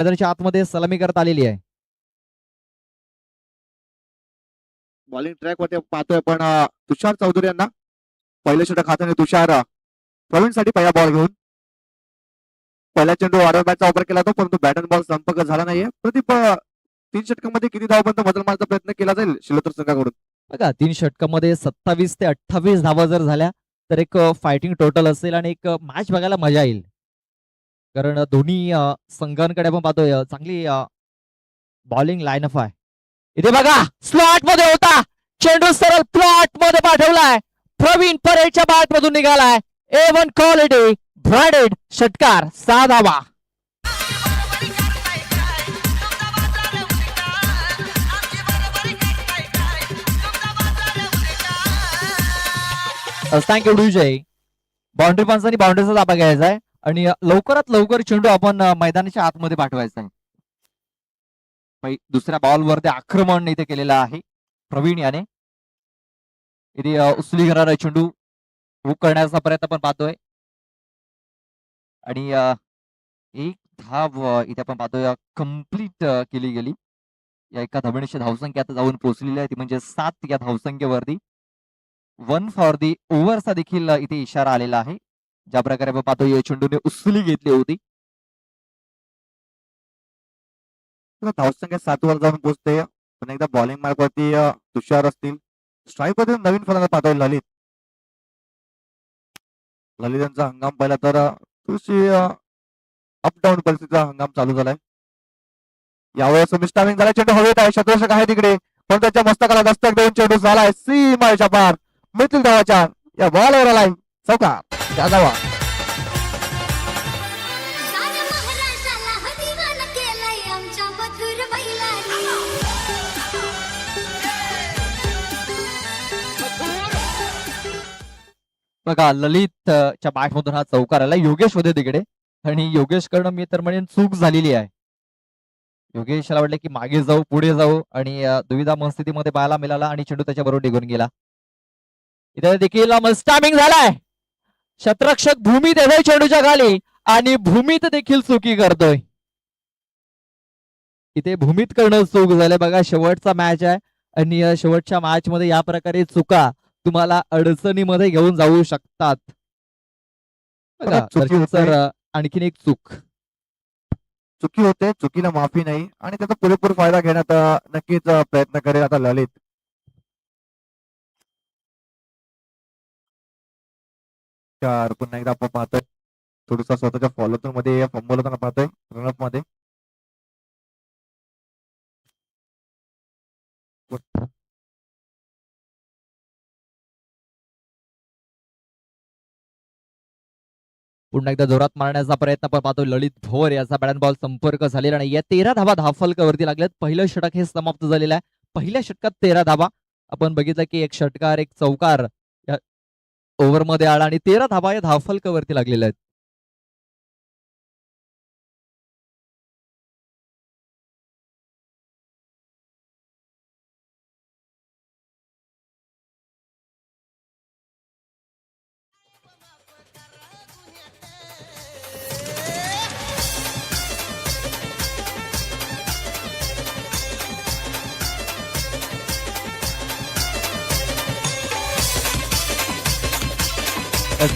मैदानाच्या आतमध्ये सलामी करत आलेली आहे. बॉलिंग ट्रॅक वरती पाहतोय पण तुषार चौधरी यांना पहिलं षटक हाताने तुषार प्रवीण साठी पहिला बॉल घेऊन पहिला चेंडू ऑर्डर बॅटचा वापर केला होता परंतु बॅट अँड बॉल संपर्क झाला नाहीये. प्रदीप 3 षटकांमध्ये किती धावांपर्यंत बदल मारण्याचा प्रयत्न केला जाईल शिलोत्र संघाकडून? बघा 3 षटकामध्ये 27 ते 28 धावा जर झाल्या तर एक फायटिंग टोटल असेल आणि एक मॅच बघायला मजा येईल. कारण दोन्ही संघांकडे आपण पाहतोय चांगली बॉलिंग लाईनअप आहे. इथे बघा स्लॉट मध्ये होता चेंडू सरळ प्लॉट मध्ये पाठवलाय. प्रवीण परेडच्या बॅट मधून निघालाय. A1 क्वालिटी ब्रँडेड षटकार 6 धावा. थँक्यू विजय. बाउंड्री पंचांनी बाउंड्रीचा ताबा घ्यायचा आहे आणि लवकरात लवकर चेंडू आपण मैदानाच्या आतमध्ये पाठवायचा आहे. दुसऱ्या बॉलवरती आक्रमण इथे केलेलं आहे प्रवीण याने. इथे उचली घेणारा चेंडू हुक करण्याचा प्रयत्न आपण पाहतोय आणि एक धाव इथे आपण पाहतोय कंप्लीट केली गेली. या एका धावणीची धावसंख्या आता जाऊन पोहोचलेली आहे ती म्हणजे 7 या धावसंख्येवरती. 1 फॉर दी ओव्हरचा देखील इथे इशारा आलेला आहे. ज्या प्रकारे आपण पाहतोय या चेंडूने उचली घेतली होती. धावसंख्या 7 वर जाऊन पोहोचते. पण एकदा बॉलिंग मार्गवरती तुषार असतील. स्ट्राईक मध्ये नवीन फलंदाज पाहतोय ललित. ललित यांचा हंगाम पाहिला तर थोडीशी अप डाऊन परिस्थितीचा हंगाम चालू झालाय. यावेळेस मिस्टामिंग झाला चेंडू हवेत आहे. शतवर्षक आहे तिकडे पण त्याच्या मस्तकाला दस्तक देऊन चेंडू झालाय सीमाच्या पार. मिथिल धावाच्या या बॉलवर आलाय चौकार. त्या धावा बघा ललितच्या बॅट मधून हा चौकार आला. योगेश होते तिकडे आणि योगेश कडनं मी तर म्हणेन चूक झालेली आहे. योगेशला वाटलं की मागे जाऊ पुढे जाऊ आणि दुविधा मनस्थितीमध्ये पाहायला मिळाला आणि चेंडू त्याच्याबरोबर निघून गेला. इथे देखील स्टॅमिंग झालाय. शतरक्षक भूमीत येतोय चेंडूच्या खाली आणि भूमीत देखील चुकी करतोय. इथे भूमीत करणं चूक झालंय. बघा शेवटचा मॅच आहे आणि शेवटच्या मॅच मध्ये या प्रकारे चुका तुम्हाला अडचणीमध्ये घेऊन जाऊ शकतात. बघा आणखीन एक चुकी होते. चुकीला माफी नाही आणि त्याचा पुरेपूर फायदा घेण्यात नक्कीच प्रयत्न करेल आता ललित. पुन्हा एकदा आपण पाहतोय थोडसा स्वतःच्या फॉलोथ्रू मध्ये फंबल होताना पाहतोय रनअप मध्ये. पुन्हा एकदा जोरात मारण्याचा प्रयत्न आपण पाहतो. ललित भोर याचा बॅट बॉल संपर्क झालेला नाही. या 13 धावा धावफलकावरती लागल्यात. पहिलं षटक हे समाप्त झालेलं आहे. पहिल्या षटकात 13 धावा. आपण बघितलं की एक षटकार एक चौकार या ओव्हर मध्ये आला आणि 13 धावा या धावफलकावरती लागलेल्या आहेत.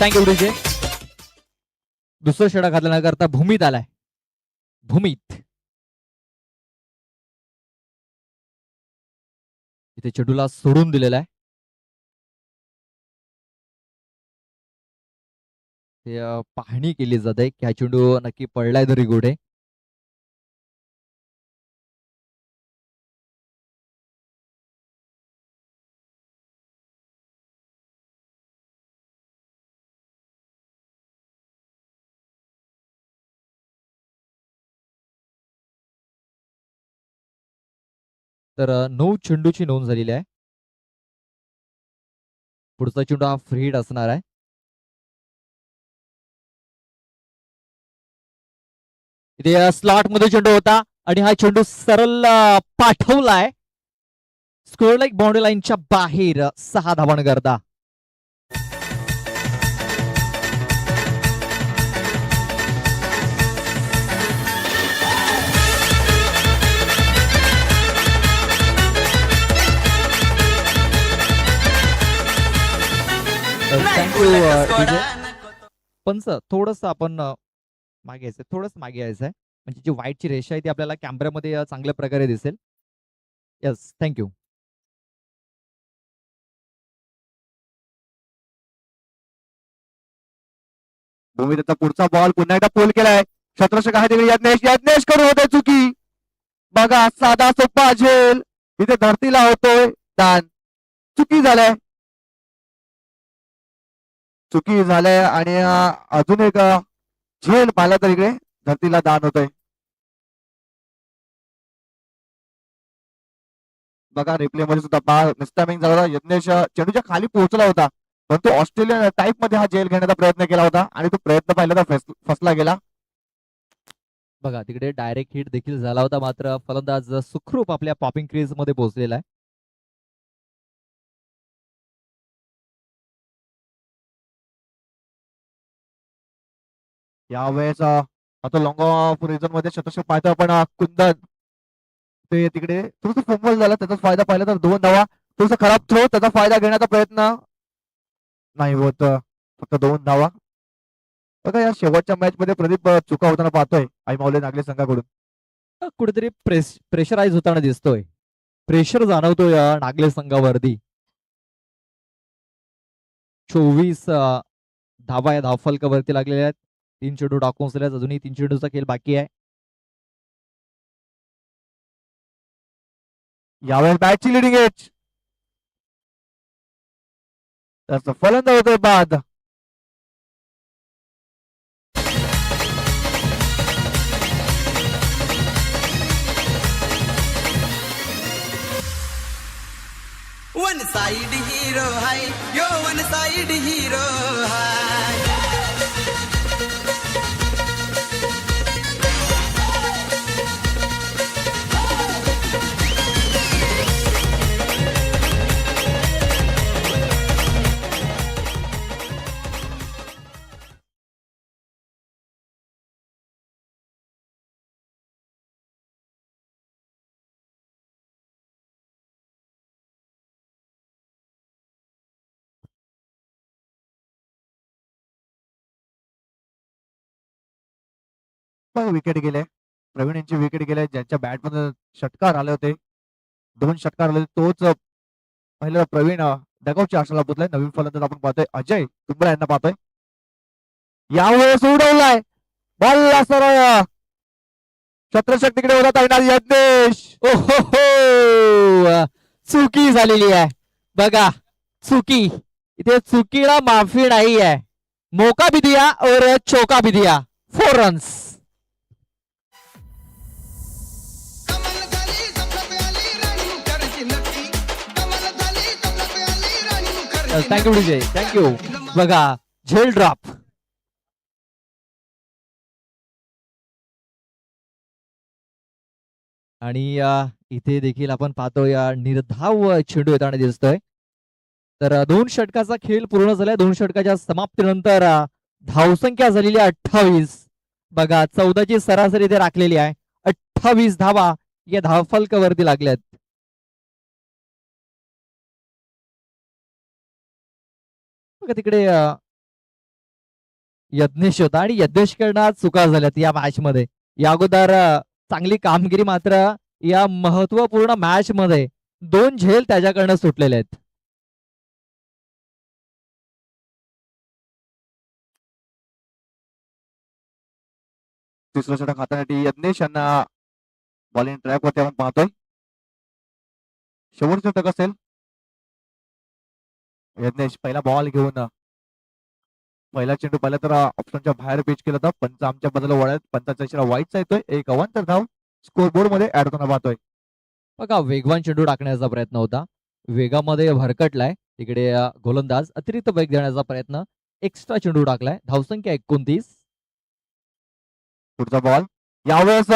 थँक्यू विजय. दुसरं षटक घातल्यानंतर भूमीत आलाय. भूमीत इथे चेंडूला सोडून दिलेला आहे. ते पाहणी केली जाते की हा चेंडू नक्की पडलाय तरी कुठे. तर 9 चेंडूची नोंद झालेली आहे. पुढचा चेंडू हा फ्री हिट असणार आहे. इथे स्लॉट मध्ये चेंडू होता आणि हा चेंडू सरळ पाठवलाय स्कोर लाईक बाउंड्री लाईनच्या बाहेर. 6 धावांकरता. थँक्यू पंच थोडस आपण मागे यायचंय थोडस मागे यायचंय म्हणजे जी व्हाईटची रेषा आहे ती आपल्याला कॅमेऱ्यामध्ये चांगल्या प्रकारे दिसेल. Yes thank you. भूमी त्याचा पुढचा बॉल पुन्हा एकदा पोल केलाय. क्षेत्ररक्षक आहे तिकडे यज्ञेश यज्ञेश करून होते चुकी. बघा साधा सोपा झेल इथे धरतीला होतोय दान. चुकी झालाय चुकी झालाय आणि अजून एक झेल पाहिला तर इकडे धरतीला दान होतंय. बघा रिप्ले मध्ये सुद्धा मिस्टॅमिंग झाला होता. यज्ञेश चेंडूच्या खाली पोहोचला होता परंतु ऑस्ट्रेलियन टाईप मध्ये हा झेल घेण्याचा प्रयत्न केला होता आणि तो प्रयत्न पाहिला तर फसला गेला. बघा तिकडे डायरेक्ट हिट देखील झाला होता मात्र फलंदाज सुखरूप आपल्या पॉपिंग क्रीज मध्ये पोहोचलेला आहे. यावेळेस आता लॉंग ऑफ रिझन मध्ये शतक पाहतो पण कुंदन ते तिकडे थोडस फंबल झाला त्याचा फायदा पाहिला तर 2 धावा. थोडस खराब थ्रो त्याचा फायदा घेण्याचा प्रयत्न नाही होत फक्त 2 धावा. बघा या शेवटच्या मॅच मध्ये प्रदीप चुका होताना पाहतोय आई माऊली नागले संघाकडून. कुठेतरी प्रेशराईज होताना दिसतोय. प्रेशर जाणवतोय नागले संघावरती. 24 धावा या धावफलकावरती लागलेल्या आहेत. 3 चेंडू टाकून असल्यास अजूनही 3 चेंडूचा खेळ बाकी आहे. यावेळेस बॅटची लिडिंग एज त्याचं फलंदाज होतोय बाद. वन साइड हीरो है यो वन साइड हीरो है. विकेट गेले. प्रवीण यांची विकेट गेले ज्यांच्या बॅट मध्ये षटकार आले होते 2 षटकार आले तोच पहिला प्रवीण डगआउटच्या आशाला बुतलाय. नवीन फलंदाज आपण पाहतोय अजय तुंबळे यांना पाहतोय. यावेळेस उडवलाय बॉल सरळ क्षेत्ररक्षक तिकडे होता येणार यज्ञेश. ओहो चुकी झालेली आहे. बघा चुकी इथे चुकीला माफी नाही आहे. मौका भी दिया और चौका भी दिया. 4 रन्स. थँक्यू विजय थँक्यू. बघा झेल ड्रॉप आणि इथे देखील आपण पाहतो या निर्धाव चेंडू येताना दिसतोय. तर 2 षटकाचा खेळ पूर्ण झालाय. 2 षटकाच्या समाप्तीनंतर धावसंख्या झालेली 28. बघा 14ची सरासरी इथे राखलेली आहे. 28 धावा या धावफलकावरती लागल्यात. बघा तिकडे यज्ञेश होता आणि यज्ञेशकडनं चुका झाल्यात या मॅच मध्ये. या अगोदर चांगली कामगिरी मात्र या महत्वपूर्ण मॅच मध्ये 2 झेल त्याच्याकडनं सुटलेले आहेत. तिसरं षटक हाताळण्यासाठी यज्ञेश यांना बॉलिंग ट्रॅक वरती आपण पाहतोय. शेवटचं षटक असेल. यज्ञेश पहिला बॉल घेऊन पहिला चेंडू पाहिला तर ऑप्शनच्या बाहेर पिच केला होता. पंच आमच्या बदल वळत पंचाचा इशारा वाईटचा येतोय. 1 अवांतर धाव स्कोर बोर्ड मध्ये ऍड होताना पाहतोय. बघा वेगवान चेंडू टाकण्याचा प्रयत्न होता. वेगामध्ये भरकटलाय. तिकडे गोलंदाज अतिरिक्त वेग देण्याचा प्रयत्न. एक्स्ट्रा चेंडू टाकलाय. धावसंख्या 29. पुढचा बॉल यावेळेस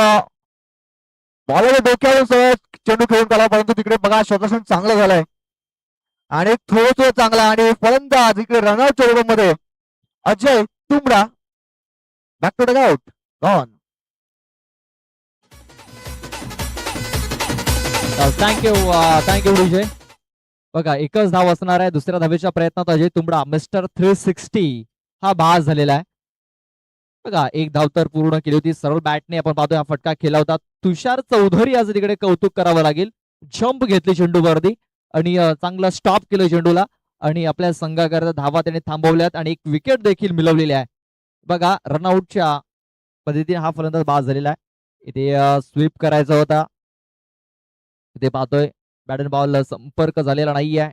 बॉल डोक्यावर चेंडू खेळून गेला परंतु तिकडे बघा शॉटसन चांगलं झालंय आणि थोडं चांगला आणि फलंदाज इकडे रनआउट चेंडू मध्ये अजय तुमरा back to dugout gone. Thank you Vijay. बघा एकच धाव असणार आहे. दुसऱ्या धावेच्या प्रयत्नात अजय तुंबडा मिस्टर 360 हा बाद झालेला आहे. बघा एक धाव तर पूर्ण केली होती. सरळ बॅटने आपण पाहतोय हा फटका केला होता. तुषार चौधरी आज तिकडे कौतुक करावं लागेल. जंप घेतली चेंडूवरती आणि चांगला स्टॉप केलं चेंडूला आणि आपल्या संघाकरता धावा त्याने थांबवल्यात आणि एक विकेट देखील मिळवलेली आहे. बघा रनआउटच्या पद्धतीने हा फलंदाज बाद झालेला आहे. इथे स्वीप करायचा होता. इथे पाहतोय बॅट अँड बॉल संपर्क झालेला नाहीये.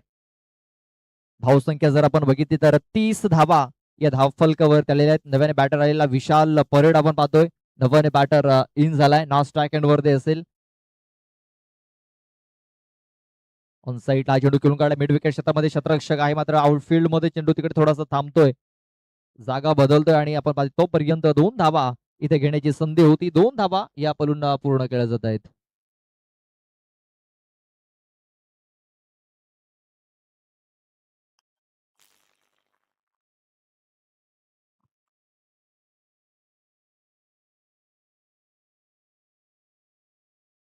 धावसंख्या जर आपण बघितली तर 30 धावा या धावफलकावर आलेल्या आहेत. नव्याने बॅटर आलेला विशाल परेड आपण पाहतोय. नव्याने बॅटर इन झालाय. नॉन स्ट्राईक एंड वरती असेल. ऑन साईड हा चेंडू खेळून काढला मिड विकेट क्षेत्रामध्ये क्षेत्ररक्षक आहे मात्र आउटफील्ड मध्ये चेंडू तिकडे थोडासा थांबतोय. जागा बदलतोय आणि आपण पाहतो तोपर्यंत 2 धावा इथे घेण्याची संधी होती. 2 धावा या पलून पूर्ण केल्या जात आहेत.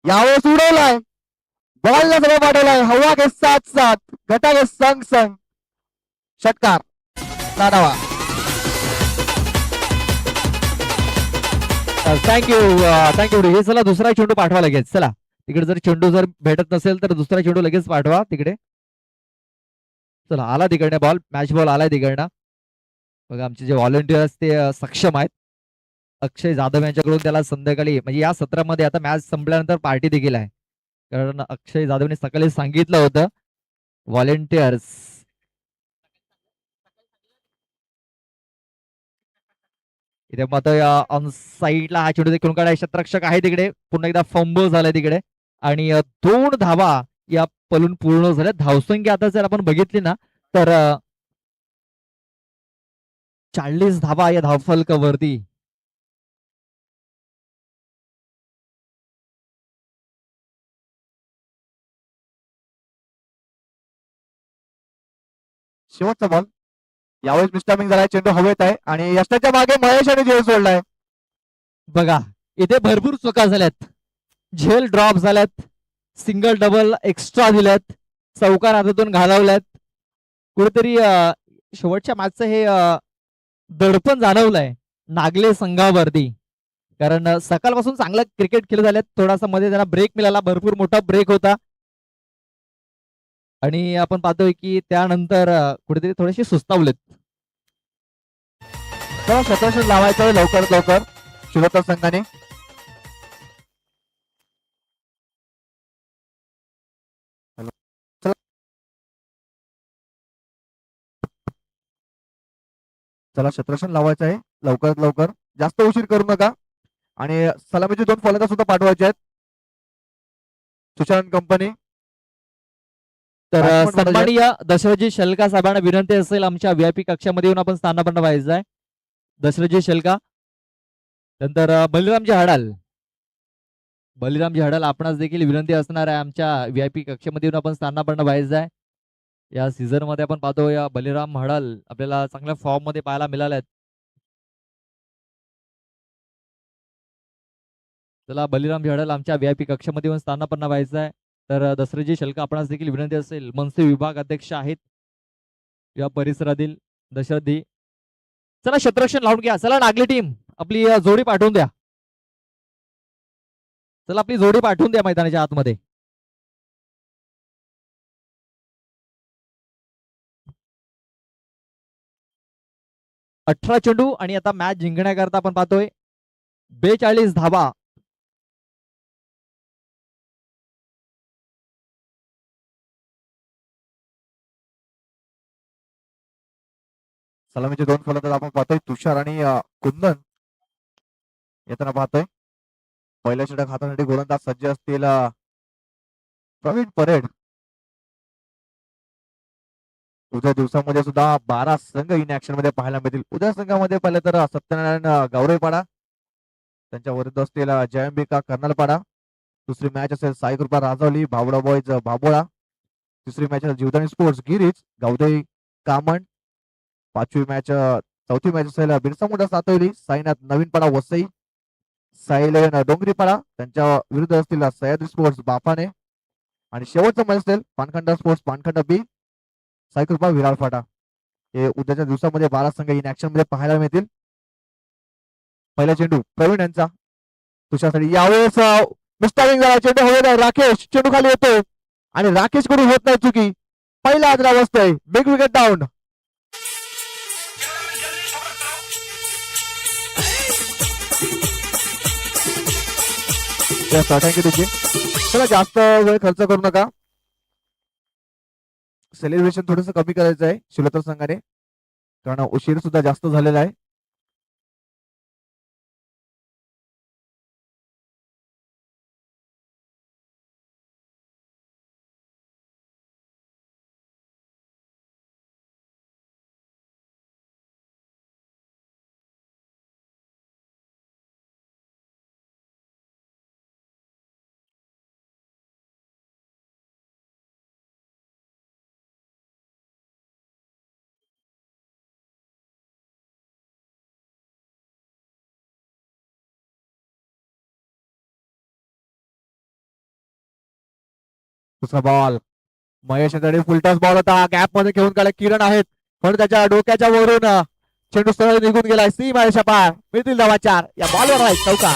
यावेळेस उडवलाय बॉलला सगळं पाठवलाय. हवा के साथ साथ गटा के संग संग षटकार 6 धावा. थँक्यू हे चला दुसरा चेंडू पाठवा लगेच. चला तिकडे जर चेंडू जर भेटत नसेल तर दुसरा चेंडू लगेच पाठवा तिकडे. चला आला तिकडे बॉल. मॅच बॉल आलाय तिकडनं. बघा आमचे जे व्हॉलंटियर्स ते सक्षम आहेत. अक्षय जाधव यांच्याकडून त्याला संध्याकाळी म्हणजे या सत्रामध्ये आता मॅच संपल्यानंतर पार्टी देखील आहे. कारण अक्षय जाधवने सकाळी सांगितलं होतं व्हॉलेंटियर्स इथे मत ऑन साईडला हा चेंडू देखील काढाय. क्षेत्ररक्षक आहे तिकडे. पुन्हा एकदा फंबल झालाय तिकडे आणि 2 धावा या पलून पूर्ण झाल्या. धावसंख्या आता जर आपण बघितली ना तर 40 धावा या धावफलकावरती. शेवटचा बॉल. यावेळेस मिस्टरमिंग झालाय. चेंडू हवेत आहे आणि यष्टाच्या मागे महेश आणि झेल सोडलाय. बघा इथे भरपूर चुका झाल्यात. झेल ड्रॉप झाल्यात. सिंगल डबल एक्स्ट्रा दिल्यात. चौकार हातातून घालवल्यात. कुठेतरी शेवटच्या मॅचचं हे दडपण जाणवलंय नागले संघावरती. कारण सकाळपासून चांगलं क्रिकेट खेळ झाल्यात. थोडासा मध्ये त्यांना ब्रेक मिळाला. भरपूर मोठा ब्रेक होता आणि आपण पाहतोय की त्यानंतर कुठेतरी थोडेसे सुस्तावलेत. शतरक्षण लावायचं लवकरात लवकर शिरोतर संघाने. चला शतरक्षण लावायचं आहे लवकरात लवकर. जास्त उशीर करू नका आणि सलामीचे 2 फलंदाज सुद्धा पाठवायचे आहेत. सुशांत कंपनी तर Batsman सन्माननीय दशरथजी शेलका साहेबांना विनंती असेल आमच्या व्हीआयपी कक्षामध्ये येऊन आपण स्थानापन्न व्हायचं आहे. दशरथजी शेलका. नंतर बलिरामजी हडाल आपणास देखील विनंती असणार आहे आमच्या व्हीआयपी कक्षामध्ये येऊन आपण स्थानापन्न व्हायचं आहे. या सीझन मध्ये आपण पाहतो या बलिराम हडाल आपल्याला चांगल्या फॉर्म मध्ये पाहायला मिळाल्यात. चला बलिराम हडाल आमच्या व्हीआयपी कक्षामध्ये येऊन स्थानापन्न व्हायचं आहे. तर दसरथजी शेलका आपणास देखील विनंती असेल. मनसे विभाग अध्यक्ष आहेत या परिसरातील दशरथजी. चला क्षेत्ररक्षण लावून घ्या. चला नागली टीम आपली जोडी पाठवून द्या. चला आपली जोडी पाठवून द्या मैदानाच्या आतमध्ये. अठरा चेंडू आणि आता मॅच जिंकण्याकरता आपण पाहतोय 42 धावा. सलामीचे 2 फलंदाज आपण पाहतोय. तुषार आणि कुंदन येताना पाहतोय. पहिल्या षटक हातासाठी गोलंदाज सज्ज असतील प्रवीण परेड. उद्या दिवसामध्ये सुद्धा 12 संघ इन ऍक्शन मध्ये पाहायला मिळतील. उद्या संघामध्ये पाहिलं तर सत्यनारायण गावरेपाडा त्यांच्या विरुद्ध असतील जयंबिका कर्नलपाडा. दुसरी मॅच असेल साई कृपा राजवली भावडा बॉयज भाबोळा. तिसरी मॅच असेल जीवदानी स्पोर्ट्स गिरीज गावदे कामण. चौथी मॅच असेल बिरसा मुंडा सातवली साईनाथ नवीनपाडा वसई. साई 11 डोंगरीपाडा त्यांच्या विरुद्ध असतील सह्याद्री स्पोर्ट्स बापाने. आणि शेवटचं मॅच असेल पानखंड स्पोर्ट्स पानखंड बी साईकृपा विरार फाटा. हे उद्याच्या दिवसामध्ये 12 संघ इन ऍक्शन मध्ये पाहायला मिळतील. पहिला चेंडू प्रवीण यांचा तुषारसाठी यावेळेस मिस्टारिंग झाला चेंडू हवेत आहे. राकेश चेंडू खाली येतो आणि राकेश कडून होत नाही चुकी. पहिला आदरा बसतोय. Big wicket down. थँक्यू तुझे. चला जास्त वेळ खर्च करू नका. सेलिब्रेशन थोडस कमी करायचं आहे शिलोतर संघाने, कारण उशीर सुद्धा जास्त झालेला आहे. दुसरा बॉल महेश यांच्याकडे फुलटॉस बॉल होता. गॅप मध्ये घेऊन काढला किरण आहेत, पण त्याच्या डोक्याच्या वरून चेंडू सरळ निघून गेलाय. सी मारेशा पार मिळतील धावा 4. या बॉलवर आहे चौकार.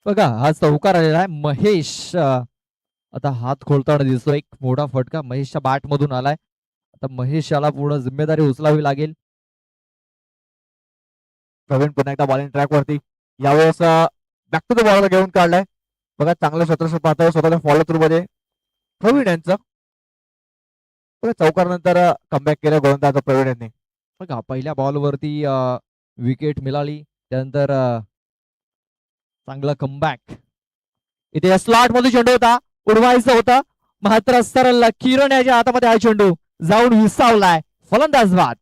बघा हा चौकार आलेला आहे. महेश आता हात खोलताना दिसतो. एक मोठा फटका महेशच्या बॅट मधून आलाय. आता महेश याला पूर्ण जिम्मेदारी उचलावी लागेल. प्रवीण पुन्हा एकदा बॉलिंग ट्रॅक वरती. यावेळेस बॅक टू द बॉल घेऊन काढलाय. बघा चांगलं क्षेत्रक्षण पाहतोय स्वतःच्या फॉलो थ्रू मध्ये प्रवीण यांचं. बघा चौकार नंतर कमबॅक केलं गोलंदाज प्रवीण यांनी. बघा पहिल्या बॉलवरती विकेट मिळाली, त्यानंतर चांगला कमबॅक. इथे स्लॉट मध्ये चेंडू होता, उडवायचा होता, मात्र सरळ किरण याच्या हातामध्ये हा चेंडू जाऊन विसावलाय. फलंदाज बाद.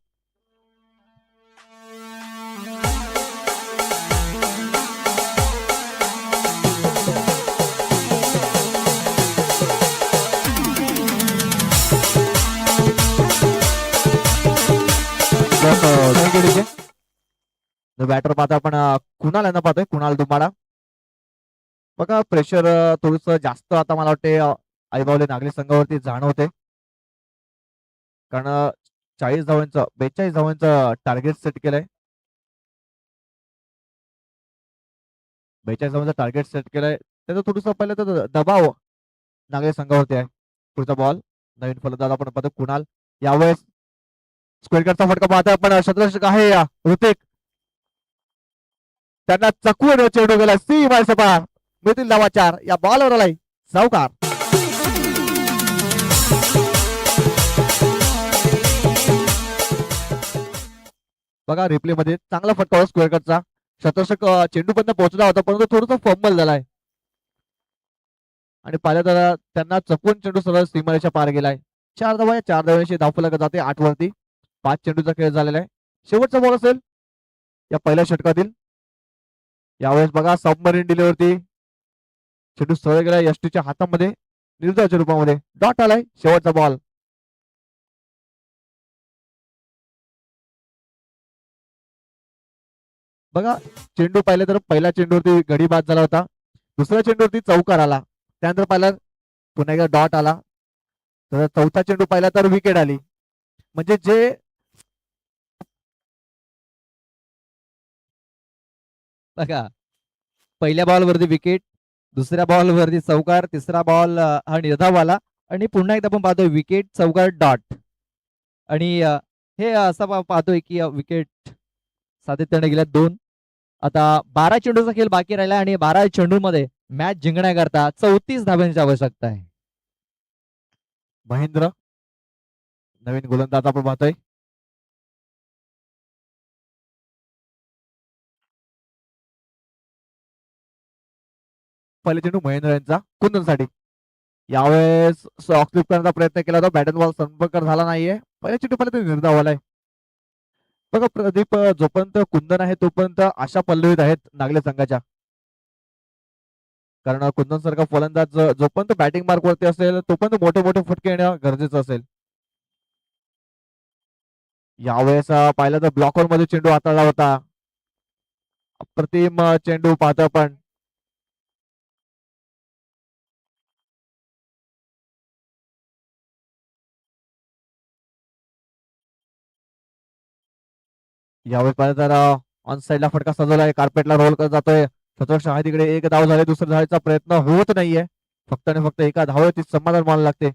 बॅटर पाहता आपण कुणाल यांना पाहतोय. कुणाल दुमाडा. बघा प्रेशर थोडस जास्त आता मला वाटते आईबावले नागरी संघावरती जाणवते, कारण 40 धावांचं 42 धावांचं टार्गेट सेट केलंय. 42 धावांचं टार्गेट सेट केलंय. त्याचं थोडस पहिलं तर दबाव नागरी संघावरती आहे. पुढचा बॉल नवीन फलंदाज आपण पाहतो कुणाल. यावेळेस स्क्वेअरचा फटका पाहता आपण शतरक्षक आहे ऋतिक, त्यांना चकवून चेंडू गेला. सी मारसे पार मिळतील धावा 4. या बॉलवर आलाय सावकार. बघा रिप्ले मध्ये चांगला फटका स्क्वेअर कटचा. शतरक्षक चेंडू पर्यंत पोहोचला होता, परंतु थोडासा फंबल झालाय आणि पाहिलं तर त्यांना चकवून चेंडू सरळ सीमारेषा पार गेलाय. 4 धावा. 4 धावांशी धावफलक जाते 8 वरती. 5 चेंडूचा खेळ झालेला आहे. शेवटचा बॉल असेल या पहिल्या षटकातील. यावेळेस बघा सबमरीन डिलेवरती चेंडू सरळ गेला यष्टीच्या हातामध्ये निर्धावाच्या रूपामध्ये. डॉट आलाय. शेवटचा बॉल. बघा चेंडू पाहिलं तर पहिल्या चेंडूवरती गडी बाद झाला होता, दुसऱ्या चेंडूवरती चौकार आला, त्यानंतर पाहिला पुन्हा एकदा डॉट आला, तर चौथा चेंडू पाहिला तर विकेट आली. म्हणजे जे बघा पहिल्या बॉलवरती विकेट, दुसऱ्या बॉलवरती चौकार, तिसरा बॉल हा निर्धाववाला आणि पुन्हा एकदा आपण पाहतोय विकेट चौकार डॉट. आणि हे असं पाहतोय की विकेट सातत्याने गेल्या 2. आता 12 चेंडूचा खेळ बाकी राहिला आणि 12 चेंडूमध्ये मॅच जिंकण्याकरता 34 धावांची आवश्यकता आहे. महेंद्र नवीन गोलंदाज आपण पाहतोय. पहिले चेंडू महेंद्र यांचा कुंदनसाठी. यावेळेस ऑक्लिप करण्याचा प्रयत्न केला होता, बॅट बॉल संपर्क झाला नाहीये. पहिल्या चेंडू पहिले निर्धाव आलाय. बघा प्रदीप, जोपर्यंत कुंदन आहे तोपर्यंत आशा पल्लवीत आहेत नागले संघाच्या, कारण कुंदन सारखा फलंदाज जोपर्यंत बॅटिंग मार्क वरती असेल तोपर्यंत मोठे मोठे फटके येणं गरजेचं असेल. यावेळेस पाहिलं तर ब्लॉकर मध्ये चेंडू हाताळला होता. अप्रतिम चेंडू पाहतो आपण. यावेळेस पाहिलं तर ऑन साईडला फटका सजवलाय, कार्पेटला रोल करत जातोय. शतक आहे तिकडे. एक धाव झाले, दुसरं धावायचा प्रयत्न होत नाहीये. फक्त आणि फक्त एका धाव ती समाधान मानायला लागते.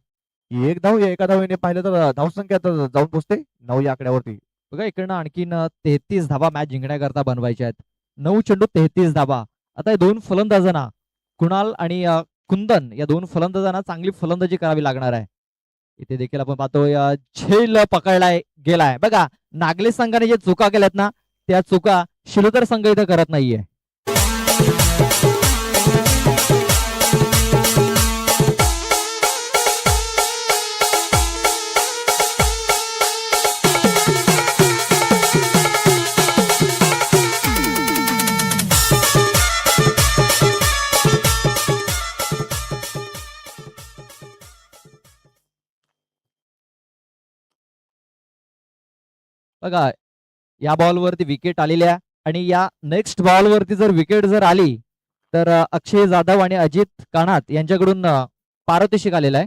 एक धाव या एका धावेने पाहिलं तर धावसंख्या तर जाऊन पोहोचते 9 या आकड्यावरती. बघा इकडनं आणखीन 33 धाबा मॅच जिंकण्याकरता बनवायच्या आहेत. 9 चेंडू 33 धाबा. आता हे दोन फलंदाजांना कुणाल आणि कुंदन या दोन फलंदाजांना चांगली फलंदाजी करावी लागणार आहे. इथे देखील आपण पाहतोय झेल पकडलाय गेलाय. बघा नागले संघाने जे चुका केल्यात ना त्या चुका शिलोतर संघ इथं करत नाहीये. बघा या बॉलवरती विकेट आलेल्या आणि या नेक्स्ट बॉलवरती जर विकेट जर आली तर अक्षय जाधव आणि अजित कानात यांच्याकडून पारितोषिक आलेलं आहे.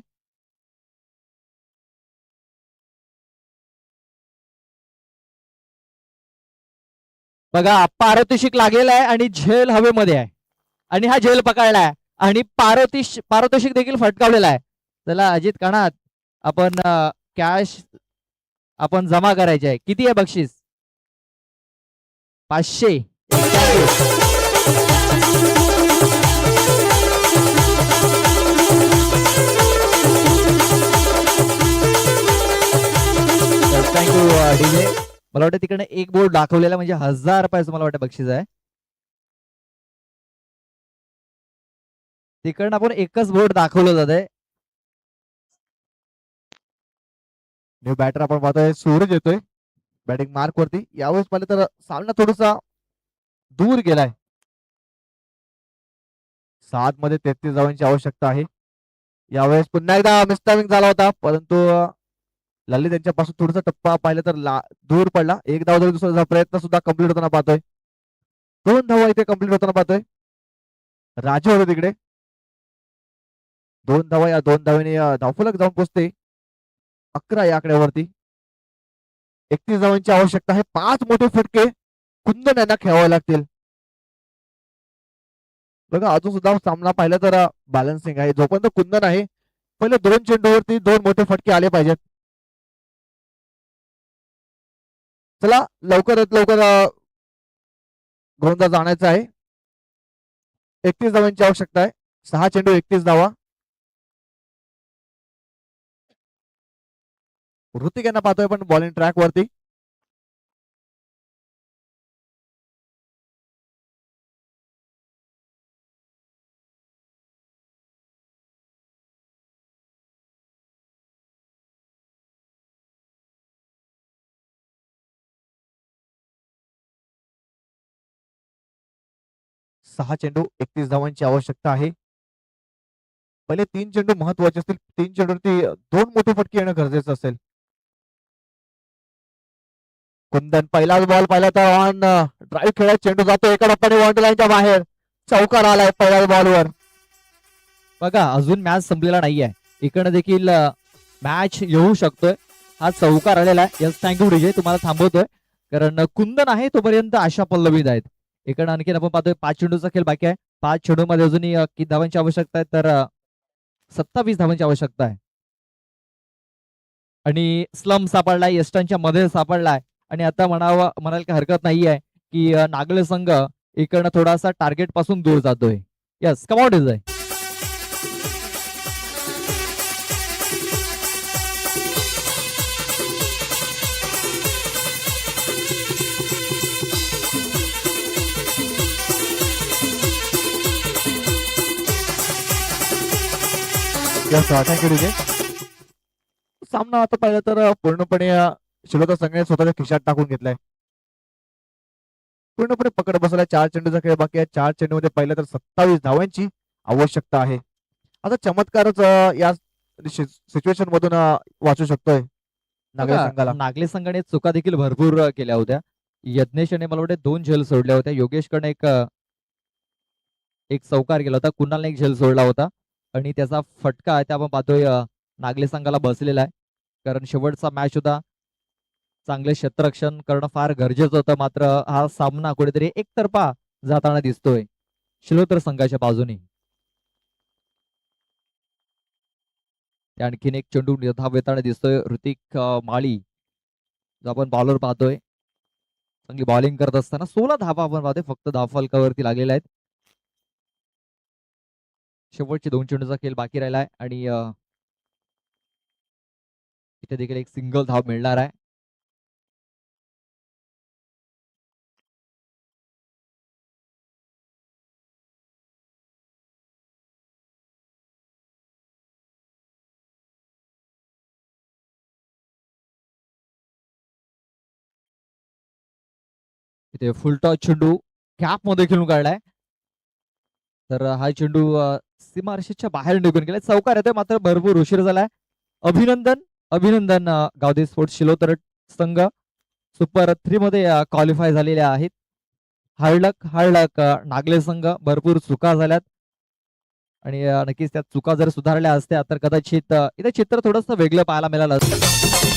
बघा पारितोषिक लागलेला आहे आणि झेल हवेमध्ये आहे आणि हा झेल पकडलाय आणि पारितोषिक देखील फटकावलेला आहे. चला अजित कानात आपण कॅश आपण जमा करायचे आहे. किती आहे बक्षीस? 500. Thank you DJ. मला वाटतं तिकडे एक बोर्ड दाखवलेला म्हणजे 1000 रुपयाचं मला वाटतं बक्षीस आहे. तिकडनं आपण एकच बोर्ड दाखवलं जाते. न्यू बॅटर आपण पाहतोय सूरज येतोय बॅटिंग मार्क वरती. यावेळेस पाहिलं तर सामना थोडासा दूर गेलाय. 7 मध्ये 33 धावांची आवश्यकता आहे. यावेळेस पुन्हा एकदा मिस्टामिंग झाला होता परंतु ललित यांच्यापासून थोडासा टप्पा पाहिलं तर दूर पडला. एक धाव जरी दुसरा प्रयत्न सुद्धा कम्प्लीट होताना पाहतोय. 2 धावा इथे कम्प्लीट होताना पाहतोय. राजू होते तिकडे. 2 धावा या 2 धावेने धावफलक जाऊन पोहोचते 11 या आकड्यावरती. 31 धावांची आवश्यकता आहे. 5 मोठे फटके कुंदन यांना खेळावे लागतील. बघा अजून सुद्धा सामना पाहिला तर बॅलन्सिंग आहे. जोपर्यंत कुंदन आहे पहिले 2 चेंडूवरती 2 मोठे फटके आले पाहिजेत. चला लवकरात लवकर गोलंदाज आणायचा आहे. 31 धावांची आवश्यकता आहे. 6 चेंडू 31 धावा. ऋतिक यांना पाहतोय पण बॉलिंग ट्रॅक वरती. सहा चेंडू 31 धावांची आवश्यकता आहे. पहिले 3 चेंडू महत्वाचे असतील. 3 चेंडूवरती 2 मोठे फटके येणं गरजेचं असेल. कुंदन पहिलाच बॉल पाहिला तर ऑन ड्राईव्ह खेळत चेंडू जातो एका टप्प्याने बाउंड्री लाईनच्या बाहेर. चौकार आलाय पहिल्याच बॉलवर. बघा अजून मॅच संपलेला नाहीये. इकडे देखील मॅच येऊ शकतोय. हा चौकार आलेला आहे. Yes thank you DJ. तुम्हाला थांबवतोय कारण कुंदन आहे तोपर्यंत आशा पल्लवीत आहेत. इकडे आणखीन आपण पाहतोय 5 चेंडूचा खेळ बाकी आहे. 5 चेंडू मध्ये अजूनही किती धावांची आवश्यकता आहे तर 27 धावांची आवश्यकता आहे. आणि स्लम सापडलाय यष्टांच्या मध्ये सापडलाय आणि आता म्हणायला काही हरकत नाहीये की नागले संघ इकडनं थोडासा टार्गेट पासून दूर जातोय. यस कम आउट इज आहे. Thank you DJ. सामना आता पाहिलं तर पूर्णपणे शिलोता संघाने स्वतःच्या खिशात टाकून घेतलाय. पूर्णपणे पकड बसला. 4 चेंडूचा खेळ बाकी आहे. 4 चेंडूमध्ये पाहिलं तर 27 धावांची आवश्यकता आहे. आता चमत्कारच या सिच्युएशन मधून वाचू शकतोय नागले संघाला. नागले संघाने चुका देखील भरपूर केल्या होत्या. यज्ञेशने मला वाटते 2 झेल सोडल्या होत्या. योगेशकडनं एक चौकार केला होता. कुणालने एक झेल सोडला होता आणि त्याचा फटका आहे ते आपण पाहतोय नागले संघाला बसलेला आहे. कारण शेवटचा मॅच होता. चांगले क्षेत्ररक्षण करणं फार गरजेचं होतं. मात्र हा सामना कुठेतरी एकतर्फा जाताना दिसतोय शिलोतर संघाच्या बाजूने. आणखीन एक चेंडू धाव येताना दिसतोय. ऋतिक माळी जो आपण बॉलर पाहतोय चांगली बॉलिंग करत असताना 16 धावा आपण पाहतोय. फक्त धाव फलकावरती लागलेल्या आहेत. शेवटचे 2 चेंडूचा खेळ बाकी राहिला आहे आणि इथे देखील एक सिंगल धाव मिळणार आहे. इथे फुलटॉस चेंडू कॅप मध्ये खेळून काढलाय. तर हा चेंडू सीमारेषेच्या बाहेर निघून गेलाय. चौकार येतोय मात्र भरपूर उशीर झालाय. अभिनंदन अभिनंदन गावदे स्पोर्ट्स शिलोतर संघ सुपर 3 मध्ये क्वालिफाय झालेले आहेत. हळलक नागले संघ भरपूर चुका झाल्यात आणि नक्कीच त्या चुका जर सुधारल्या असत्या तर कदाचित इथे चित्र थोडंसं वेगळं पाहायला मिळालं असतं.